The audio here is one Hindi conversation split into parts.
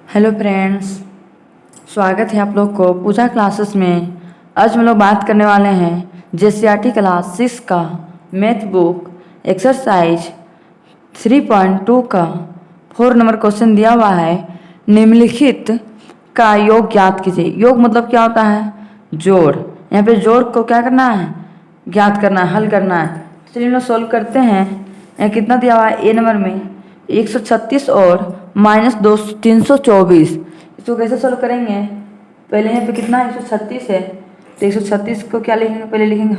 हेलो फ्रेंड्स, स्वागत है आप लोग को पूजा क्लासेस में। आज हम लोग बात करने वाले हैं जेसीईआरटी क्लास 6 का मैथ बुक एक्सरसाइज 3.2 का 4 नंबर क्वेश्चन दिया हुआ है। निम्नलिखित का योग ज्ञात कीजिए। योग मतलब क्या होता है? जोड़। यहाँ पे जोड़ को क्या करना है? ज्ञात करना है, हल करना है। चलिए हम लोग सोल्व करते हैं। यहाँ कितना दिया हुआ है? ए नंबर में 136 और -2 324। इसको कैसे सोल्व करेंगे? पहले यहाँ पे कितना 136 है, तो 136 को क्या लिखेंगे? पहले लिखेंगे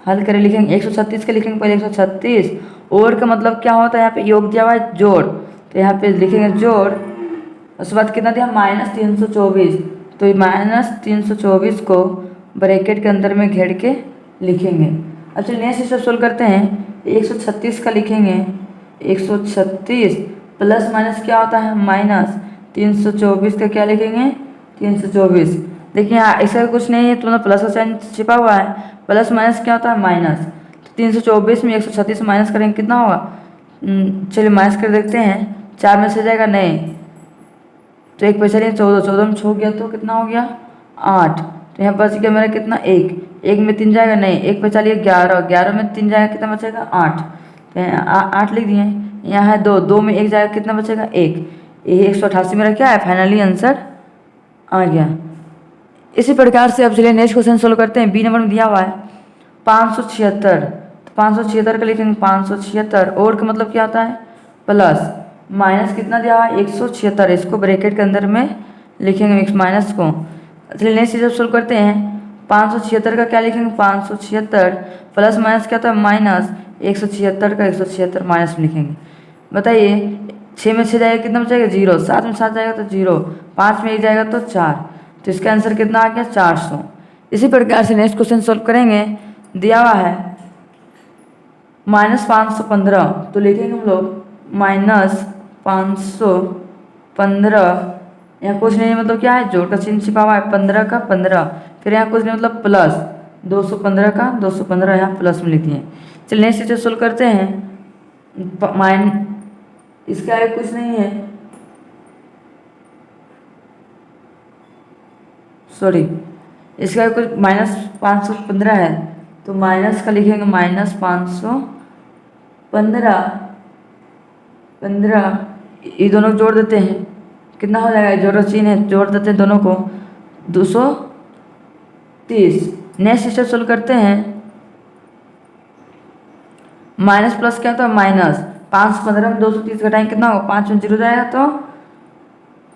हल करें, लिखेंगे 136 के लिखेंगे पहले 136। और का मतलब क्या होता है? यहाँ पे योग दिया हुआ है जोड़, तो यहाँ पे लिखेंगे जोड़। उसके बाद कितना दिया? -324। तो -324 को ब्रैकेट के अंदर में घेर के लिखेंगे। अब चलिए नेक्स्ट स्टेप सोल्व करते हैं। 136 का लिखेंगे 136 प्लस माइनस क्या होता है? माइनस 324 का क्या लिखेंगे? 324। देखिए यहाँ ऐसा कुछ नहीं है, तो मतलब प्लस का साइन छिपा हुआ है। प्लस माइनस क्या होता है? माइनस। तो 324 में 136 माइनस करेंगे कितना होगा? चलिए माइनस कर देखते हैं। 4 में से जाएगा नहीं, तो एक पैसा नहीं 14, 14 में छो गया तो कितना हो गया? 8। तो यहाँ बच गया मेरा कितना? 1 में 3 जाएगा नहीं, एक पैसा लिए 11, 11 में 3 जाएगा कितना बचेगा? 8। तो 8 लिख दिए। यहाँ है 2, 2 में 1 जाएगा कितना बचेगा? 1। ये 188 मेरा क्या है? फाइनली आंसर आ गया। इसी प्रकार से अब चलिए नेक्स्ट क्वेश्चन सोल्व करते हैं। बी नंबर में दिया हुआ है 576। तो 576 का लिखेंगे 576। और का मतलब क्या होता है? प्लस माइनस कितना दिया हुआ है? 176। इसको ब्रैकेट के अंदर में लिखेंगे माइनस को। चलिए नेक्स्ट जब सोल्व करते हैं। 576 का क्या लिखेंगे? 576 प्लस माइनस क्या होता है? माइनस 176 का 176 माइनस में लिखेंगे। बताइए 6 में 6 जाएगा कितना बचेगा? 0। 7 में 7 जाएगा तो 0। 5 में 1 जाएगा तो 4। तो इसका आंसर कितना आ गया? 400। इसी प्रकार से नेक्स्ट क्वेश्चन सोल्व करेंगे। दिया हुआ है -515। तो लिखेंगे हम लोग -515। यहाँ कुछ नहीं मतलब क्या है? जोड़ का चिन्ह छिपा हुआ है। 15 का 15, फिर यहाँ कुछ नहीं मतलब प्लस 215 का 215 यहाँ प्लस में लिख दिए। चलिए नेक्स्ट स्टेप सोल्व करते हैं। इसका आगे कुछ नहीं है, सॉरी, इसका आगे कुछ -515 है, तो माइनस का लिखेंगे -515। ये दोनों जोड़ देते हैं, कितना हो जाएगा? जोड़ चिन्ह है, जोड़ देते हैं दोनों को 230। नेक्स्ट स्टेप सोल्व करते हैं। माइनस प्लस क्या होता है? माइनस 515 में 230 घटाएंगे कितना होगा? 5 में 0 जाएगा तो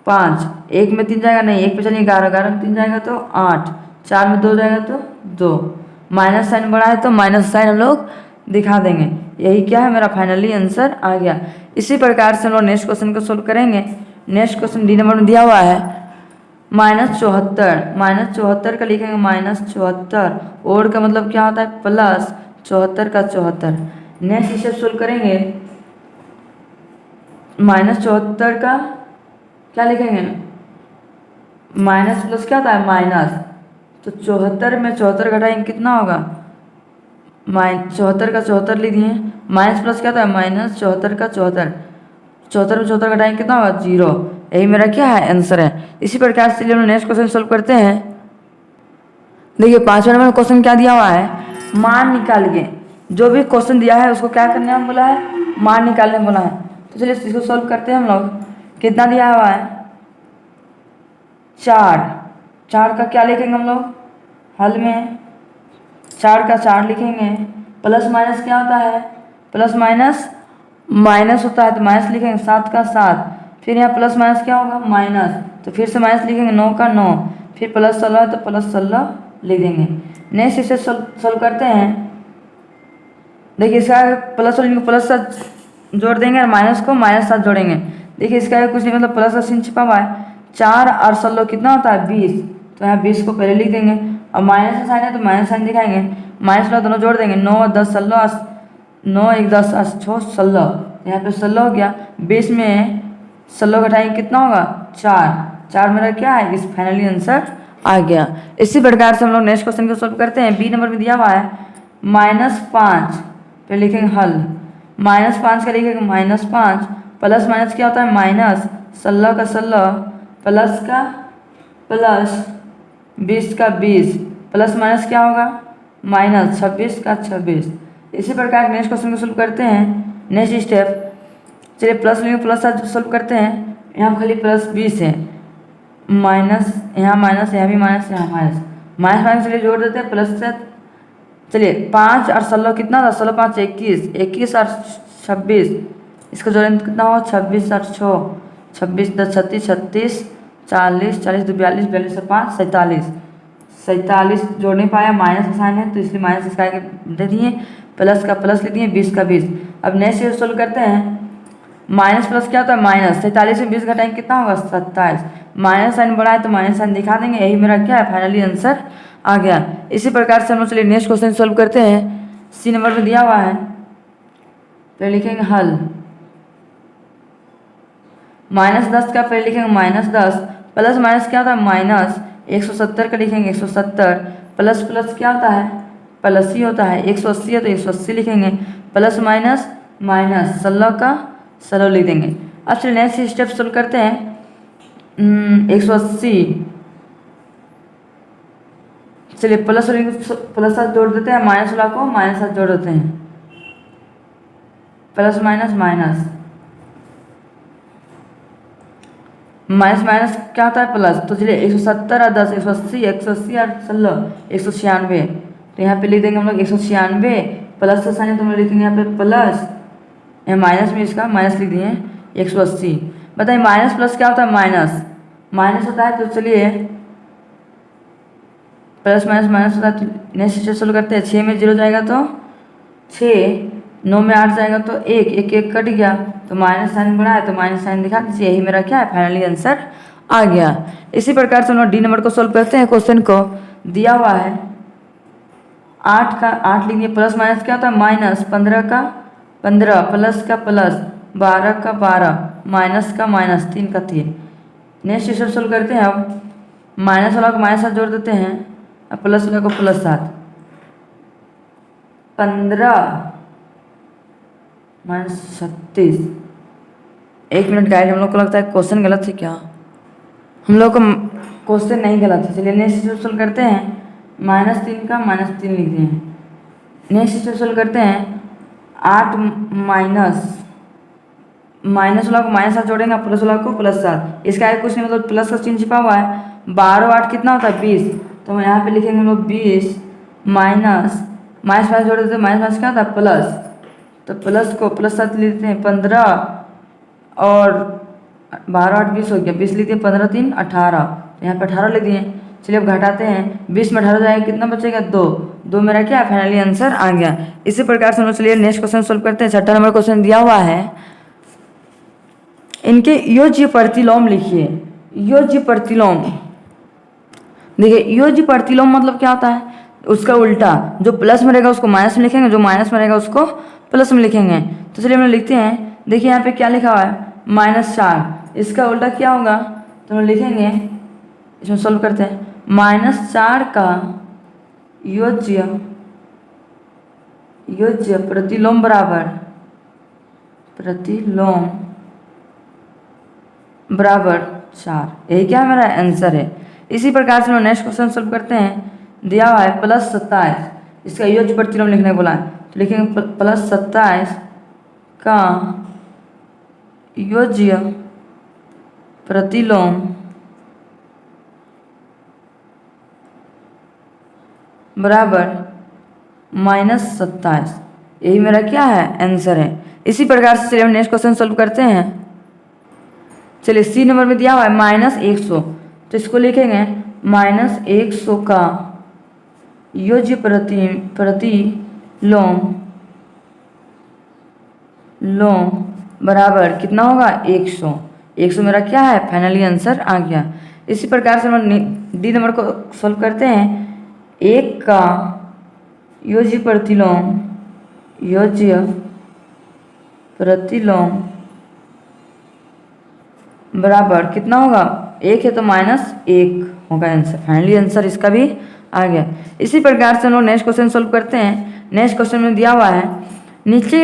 5, 1 में 3 जाएगा नहीं, 1 पे चलिए 11, 11 में 3 जाएगा तो 8, 4 में 2 जाएगा तो 2। माइनस साइन बड़ा है तो माइनस साइन हम लोग दिखा देंगे। यही क्या है? मेरा फाइनली आंसर आ गया। इसी प्रकार से हम लोग नेक्स्ट क्वेश्चन को सोल्व करेंगे। नेक्स्ट क्वेश्चन डी नंबर में दिया हुआ है -74। -74 का लिखेंगे -74। और का मतलब क्या होता है? प्लस 74 का 74। नेक्स्ट स्टेप सोल्व करेंगे। -74 का क्या लिखेंगे? माइनस प्लस क्या होता है? माइनस। तो 74 में 74 घटाएंगे कितना होगा? 74 का 74 लिख दिए। माइनस प्लस क्या होता है? माइनस 74 का 74। 74 में 74 घटाएंगे कितना होगा? 0। यही मेरा क्या है? आंसर है। इसी प्रकार से हम नेक्स्ट क्वेश्चन सोल्व करते हैं। देखिए 5वें नंबर क्वेश्चन क्या दिया हुआ है? मान निकालिए। जो भी क्वेश्चन दिया है उसको क्या करने में बोला है? मान निकालने में बोला है। तो चलिए इसको सोल्व करते हैं हम लोग। कितना दिया हुआ है? 4। 4 का क्या लिखेंगे हम लोग हल में? 4 का 4 लिखेंगे। प्लस माइनस क्या होता है? प्लस माइनस माइनस होता है, तो माइनस लिखेंगे। 7 का 7, फिर यहाँ प्लस माइनस क्या होगा? माइनस, तो फिर से माइनस लिखेंगे। 9 का 9, फिर प्लस 16 तो प्लस 16 लिख देंगे। नेक्स्ट इसे सोल्व करते हैं। देखिए इसका प्लस प्लस का जोड़ देंगे और माइनस को माइनस साथ जोड़ेंगे। देखिए इसका कुछ नहीं मतलब प्लस का चिन्ह छिपा हुआ है। 4 और 16 कितना होता है? 20। तो यहाँ 20 को पहले लिख देंगे और माइनस का साइन है तो माइनस साइन दिखाएंगे। माइनस प्लस दोनों जोड़ देंगे। 9 10 16, 9 1 10 6 16, यहाँ पे 16 हो गया। 20 में 16 घटाएंगे कितना होगा? 4। 4 मेरा क्या है? इस फाइनली आंसर आ गया। इसी प्रकार से हम लोग नेक्स्ट क्वेश्चन को सोल्व करते हैं। बी नंबर में दिया हुआ है -5 पे लिखेंगे हल। -5 का लिखेंगे -5 प्लस माइनस क्या होता है? माइनस 16 का 16 प्लस का प्लस 20 का 20 प्लस माइनस क्या होगा माइनस 26 का 26। इसी प्रकार नेक्स्ट क्वेश्चन को सोल्व करते हैं। नेक्स्ट स्टेप, चलिए प्लस लेंगे, प्लस साथ सोल्व करते हैं। यहाँ खाली प्लस 20 है, माइनस यहाँ माइनस, यहाँ भी माइनस, यहाँ माइनस, माइनस माइनस चलिए जोड़ देते हैं प्लस से। चलिए 5 और 16 कितना था, 16 5 21, 21 और 26, इसका जोड़ें तो कितना होगा 26 और 6, 26 10 36 36, 40 40 2 42, 42 और 5 47, 47 जोड़ नहीं पाया, माइनस का साइन है तो इसलिए माइनस इसका आगे दे दिए, प्लस का प्लस लिख दिए, 20 का 20। अब नेक्स्ट सोल्व करते हैं। माइनस प्लस क्या होता है माइनस, 47 में 20 घटाएंगे कितना होगा 27, माइनस साइन बड़ा है तो माइनस साइन दिखा देंगे। यही मेरा क्या है फाइनली आंसर आ गया। इसी प्रकार से हम चलिए नेक्स्ट क्वेश्चन सोल्व करते हैं। सी नंबर में दिया हुआ है, तो लिखेंगे हल। -10 का पहले लिखेंगे -10, प्लस माइनस क्या होता है माइनस, 170 का लिखेंगे 170, प्लस प्लस क्या होता है प्लस ही होता है, 180 है तो 180 लिखेंगे, प्लस माइनस माइनस 16 का 16 लिख देंगे। अब चलिए नेक्स्ट स्टेप सोल्व करते हैं। 180 चलिए प्लस प्लस साथ जोड़ देते हैं, माइनस वाला को माइनस साथ जोड़ देते हैं, plus minus minus minus minus क्या होता है प्लस। तो चलिए 170 और 10 180, 180 और 16 196, तो यहाँ पे लिख देंगे हम लोग 196, प्लस का साइन तो हम लोग लिखेंगे यहाँ पे प्लस, यहाँ माइनस में इसका माइनस लिख दिए 180। बताइए माइनस प्लस क्या होता है माइनस, माइनस होता है तो चलिए प्लस माइनस माइनस होता है तो नेक्स्ट स्टेप सोल्व करते हैं। 6 में 0 जाएगा तो 6, 9 में 8 जाएगा तो 1, 1 1 कट गया तो माइनस साइन बना है तो माइनस साइन दिखा दीजिए। यही मेरा क्या है फाइनली आंसर आ गया। इसी प्रकार से हम लोग डी नंबर को सोल्व करते हैं। क्वेश्चन को दिया हुआ है 8 का 8 लिख दिए, प्लस माइनस क्या होता है माइनस, 15 का 15, प्लस का प्लस, 12 का 12, माइनस का माइनस, 3 का 3। नेक्स्ट स्टेप सोल्व करते हैं। अब माइनस वाला को माइनस साथ जोड़ देते हैं, अब प्लस वाला को प्लस साथ, 15 माइनस 36। 1 मिनट गाइड, हम लोग को लगता है क्वेश्चन गलत है क्या, हम लोग को क्वेश्चन नहीं गलत है। चलिए नेक्स्ट स्टेप सोल्व करते हैं। -3 का -3 लिख दिए। नेक्स्ट स्टेप सोल्व करते हैं। 8 माइनस माइनस वाला को माइनस साथ जोड़ेंगे, प्लस वाला को प्लस साथ, इसका आगे कुछ नहीं मतलब प्लस का चिन्ह छिपा हुआ है। 12 और 8 कितना होता है 20, तो हम यहाँ पे लिखेंगे हम लोग 20 माइनस माइनस जोड़ देते हैं, माइनस माइनस क्या होता है प्लस, तो प्लस को प्लस साथ लेते हैं 15 और 12 8 20 हो गया, 20 लिखते हैं, 15 3 18, तो यहाँ पे 18 लिख दिए। चलिए अब घटाते हैं, 20 में 18 जाएगा कितना बचेगा 2, 2 मेरा क्या फाइनली आंसर आ गया। इसी प्रकार से हम लोग चलिए नेक्स्ट क्वेश्चन सोल्व करते हैं। 6ठा नंबर क्वेश्चन दिया हुआ है, इनके योज्य प्रतिलोम लिखिए। योज्य प्रतिलोम, देखिए योज्य प्रतिलोम मतलब क्या होता है, उसका उल्टा, जो प्लस में रहेगा उसको माइनस में लिखेंगे, जो माइनस में रहेगा उसको प्लस में लिखेंगे। तो चलिए हम लोग लिखते हैं, देखिए यहाँ पे क्या लिखा हुआ है -4, इसका उल्टा क्या होगा, तो हम लिखेंगे, इसमें सोल्व करते हैं। -4 का योज्य प्रतिलोम बराबर प्रतिलोम बराबर 4, यही क्या मेरा आंसर है। इसी प्रकार से हम नेक्स्ट क्वेश्चन सोल्व करते हैं। दिया हुआ है +27, इसका योज्य प्रतिलोम लिखने बोला है, तो लिखेंगे +27 का योज्य प्रतिलोम बराबर -27, यही मेरा क्या है आंसर है। इसी प्रकार से चलिए हम नेक्स्ट क्वेश्चन सोल्व करते हैं। चलिए सी नंबर में दिया हुआ है -100, तो इसको लिखेंगे -100 का योज्य प्रतिलोम बराबर कितना होगा 100, 100 मेरा क्या है फाइनली आंसर आ गया। इसी प्रकार से हम डी नंबर को सोल्व करते हैं। 1 का योज्य प्रतिलोम बराबर कितना होगा 1 है तो -1 होगा आंसर, फाइनली आंसर इसका भी आ गया। इसी प्रकार से हम लोग नेक्स्ट क्वेश्चन सोल्व करते हैं। नेक्स्ट क्वेश्चन में दिया हुआ है, नीचे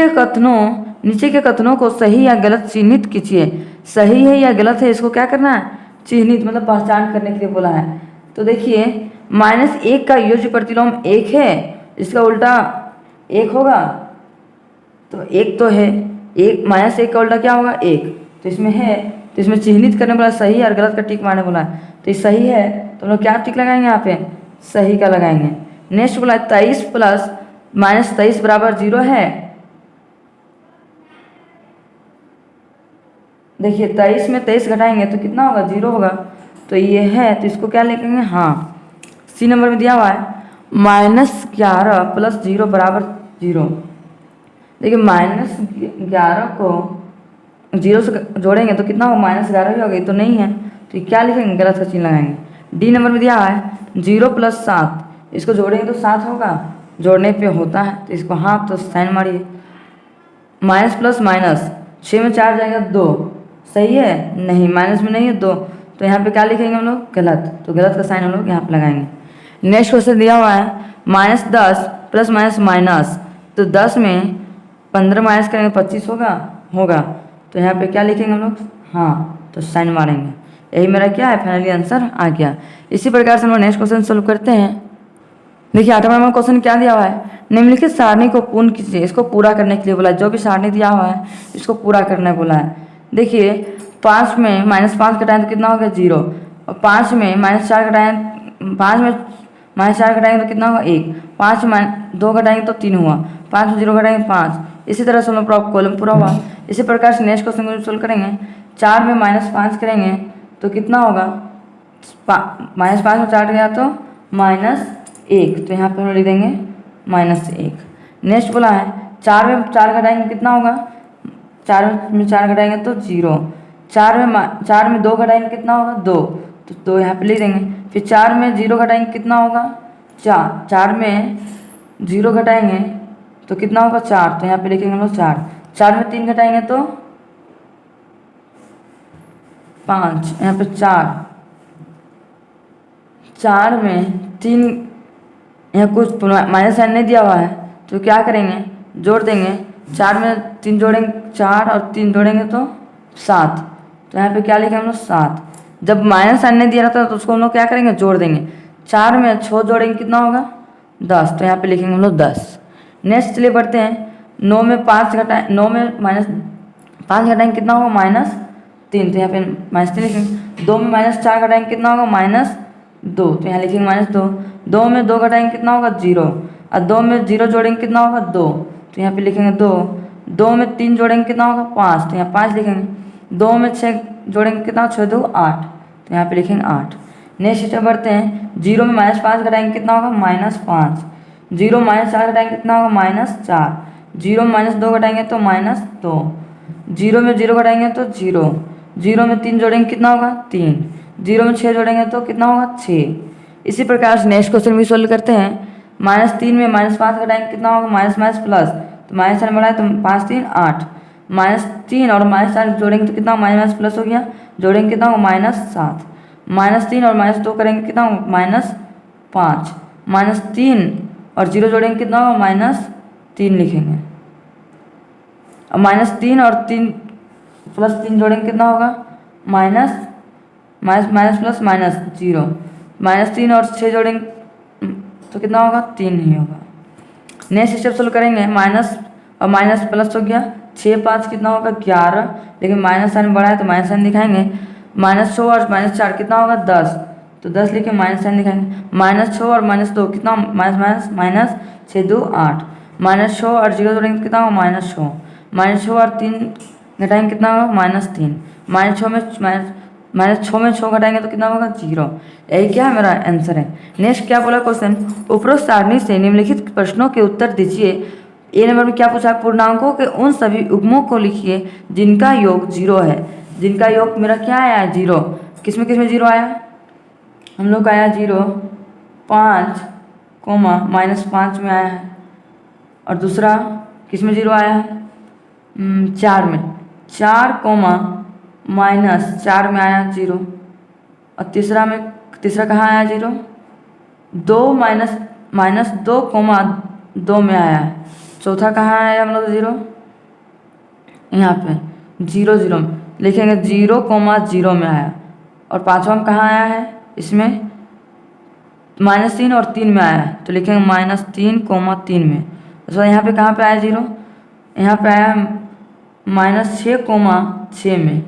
के कथनों को सही या गलत चिन्हित कीजिए। सही है या गलत है इसको क्या करना है, चिन्हित मतलब पहचान करने के लिए बोला है। तो देखिए -1 का योज्य प्रतिलोम 1 है, इसका उल्टा 1 होगा, तो 1 तो है, 1 -1 का उल्टा क्या होगा 1, तो इसमें है, तो इसमें चिन्हित करने बोला सही और गलत का टिक मारने बोला है, तो ये सही है, तो हम लोग क्या टिक लगाएंगे यहाँ पे, सही का लगाएंगे। नेक्स्ट बोला 23 प्लस -23 बराबर 0 है। देखिए 23 में 23 घटाएंगे तो कितना होगा 0 होगा, तो ये है, तो इसको क्या लिखेंगे, हाँ सी नंबर में दिया हुआ है -11 प्लस 0 बराबर 0। देखिए -11 को 0 से जोड़ेंगे तो कितना होगा -11 ही होगा, तो नहीं है, तो ये क्या लिखेंगे, गलत का चिन्ह लगाएंगे। डी नंबर में दिया है 0 प्लस 7, इसको जोड़ेंगे तो 7 होगा, जोड़ने पे होता है, तो इसको हाँ तो साइन मारिए। माइनस प्लस माइनस 6 में 4 जाएगा 2, सही है, नहीं माइनस में नहीं है 2, तो यहाँ पे क्या लिखेंगे हम लोग, गलत, तो गलत का साइन हम लोग यहाँ पे लगाएंगे। नेक्स्ट क्वेश्चन दिया हुआ है -10 प्लस माइनस, तो 10 में 15 माइनस करेंगे 25 होगा, तो यहाँ पे क्या लिखेंगे हम लोग, हाँ तो साइन मारेंगे। यही मेरा क्या है, फाइनली आंसर आ गया। इसी प्रकार से हम लोग नेक्स्ट क्वेश्चन सोल्व करते हैं। देखिए 8वां नंबर क्वेश्चन क्या दिया हुआ है, निम्नलिखित सारणी को पूर्ण कीजिए, इसको पूरा करने के लिए बोला है, जो भी सारणी दिया हुआ है इसको पूरा करने बोला है। देखिए 5 में -5 घटाएं तो कितना होगा 0, और 5 में -4 घटाएं, 5 में -4 घटाएंगे तो कितना होगा 1, 5 में 2 घटाएंगे तो 3 हुआ, 5 में 0 घटाएंगे 5, इसी तरह से हम लोग पूरा कॉलम पूरा हुआ। इसी प्रकार से नेक्स्ट क्वेश्चन को सोल्व करेंगे, 4 में -5 करेंगे तो कितना होगा, -5 में 4 गया तो -1, तो यहाँ पे हम लिख देंगे -1। नेक्स्ट बोला है 4 में 4 घटाएंगे कितना होगा, 4 में 4 घटाएंगे तो 0, 4 में 2 घटाएंगे कितना होगा 2, तो 2 यहाँ पे लिख देंगे। फिर 4 में 0 घटाएंगे कितना होगा 4 में 0 घटाएंगे तो कितना होगा 4, तो यहाँ पे लिखेंगे हम लोग 4 में 3 घटाएंगे तो 5, यहाँ पे 4 में 3, यहाँ कुछ माइनस साइन नहीं दिया हुआ है, तो क्या करेंगे, जोड़ देंगे, 4 में 3 जोड़ेंगे 4 और 3 जोड़ेंगे तो 7, तो यहाँ पे क्या लिखेंगे हम लोग 7। जब माइनस साइन नहीं दिया रहता तो उसको हम लोग क्या करेंगे, जोड़ देंगे, 4 में 6 जोड़ेंगे कितना होगा 10, तो यहाँ पे लिखेंगे हम लोग 10। नेक्स्ट चलिए बढ़ते हैं, 9 में 5 घटाएं, 9 में -5 घटाएंगे कितना होगा -3, तो यहाँ पे -3 लिखेंगे। 2 में -4 घटाएंगे कितना होगा -2, तो यहाँ लिखेंगे -2। 2 में 2 घटाएंगे कितना होगा 0, और 2 में 0 जोड़ेंगे कितना होगा 2, तो यहाँ पे लिखेंगे 2। 2 में 3 जोड़ेंगे कितना होगा 5, तो यहाँ 5 लिखेंगे। 2 में 6 जोड़ेंगे कितना, 6 2 8, तो यहाँ पे लिखेंगे 8। नेक्स्ट स्टेप बढ़ते हैं, 0 में -5 घटाएंगे कितना होगा -5, 0 में -4 घटाएंगे कितना होगा -4, 0 में -2 घटाएंगे तो -2, 0 में 0 घटाएंगे तो 0, 0 में 3 जोड़ेंगे कितना होगा 3, 0 में 6 जोड़ेंगे तो कितना होगा 6। इसी प्रकार से नेक्स्ट क्वेश्चन भी सोल्व करते हैं। -3 में -5 घटाएंगे कितना होगा माइनस प्लस, तो माइनस साइन बढ़ाए तो 5 3 8, -3 और -4 जोड़ेंगे तो कितना माइनस प्लस हो गया, जोड़ेंगे कितना होगा -7, -3 और -2 करेंगे कितना होगा -5, -3 और 0 जोड़ेंगे कितना होगा -3 लिखेंगे, और -3 और 3 प्लस 3 जोड़ेंगे कितना होगा माइनस प्लस -0, -3 और 6 जोड़ेंगे तो कितना होगा 3 ही होगा। नेक्स्ट स्टेप सोल्व करेंगे, माइनस और माइनस प्लस हो गया, 6 5 कितना होगा 11, लेकिन माइनस साइन बड़ा है तो माइनस साइन दिखाएंगे। -6 और -4 कितना होगा 10, तो 10 लिखे माइनस साइन दिखाएंगे। -6 और -2 कितना -6 2 8, -6 और 0 जोड़ेंगे कितना होगा -6, -6 और 3 घटाएंगे कितना होगा -3, -6 में 6 घटाएंगे तो कितना होगा 0। यही क्या है मेरा आंसर है। नेक्स्ट क्या बोला क्वेश्चन, उपरोक्त सारणी से निम्नलिखित प्रश्नों के उत्तर दीजिए। ए नंबर में क्या पूछा, पूर्णांकों के उन सभी उगमों को लिखिए जिनका योग 0 है। जिनका योग मेरा क्या आया 0, किस में 0 आया, हम लोग का आया 0 5 -5 में आया है, और दूसरा किस में 0 आया है 4 में, 4 -4 में आया 0, और तीसरा कहाँ आया 0, 2 -2 में आया है। चौथा कहाँ आया हम लोग 0, यहाँ पे 0 0, लिखेंगे 0,0 में आया। और पाँचवा में कहाँ आया है, इसमें -3 और 3 में आया है, तो लिखेंगे -3,3 में। उसके बाद यहाँ पे कहाँ पे आया 0, यहाँ पे आया -6,6 में।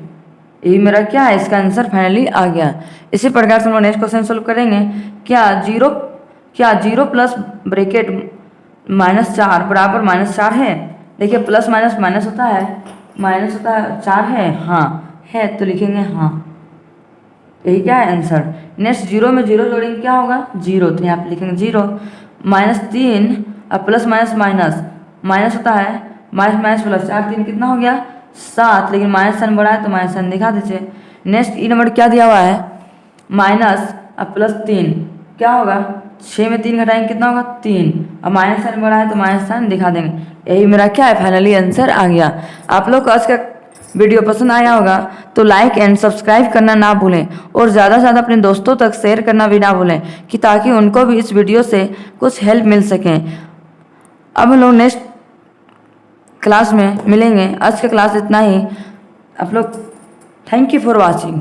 यही मेरा क्या है, इसका आंसर फाइनली आ गया। इसी प्रकार से हम लोग नेक्स्ट क्वेश्चन सोल्व करेंगे। क्या जीरो प्लस ब्रैकेट -4 बराबर -4 है। देखिए प्लस माइनस माइनस होता है, माइनस होता है 4 है, हाँ है, तो लिखेंगे हाँ। यही क्या है आंसर। नेक्स्ट 0 में 0 जोड़ेंगे क्या होगा 0, तो यहाँ पे लिखेंगे 0। -3 और प्लस माइनस माइनस माइनस होता है, माइनस माइनस प्लस 4 3 कितना हो गया 7, लेकिन माइनस साइन बड़ा है तो माइनस साइन दिखा दीजिए। नेक्स्ट ई नंबर क्या दिया हुआ है, माइनस और प्लस 3 क्या होगा, 6 में 3 घटाएंगे कितना होगा 3, और माइनस साइन बड़ा है तो माइनस साइन दिखा देंगे। यही मेरा क्या है फाइनली आंसर आ गया। आप लोग को आज का वीडियो पसंद आया होगा तो लाइक एंड सब्सक्राइब करना ना भूलें, और ज़्यादा से ज़्यादा अपने दोस्तों तक शेयर करना भी ना भूलें, कि ताकि उनको भी इस वीडियो से कुछ हेल्प मिल सके। अब हम लोग नेक्स्ट क्लास में मिलेंगे। आज का क्लास इतना ही। आप लोग थैंक यू फॉर वॉचिंग।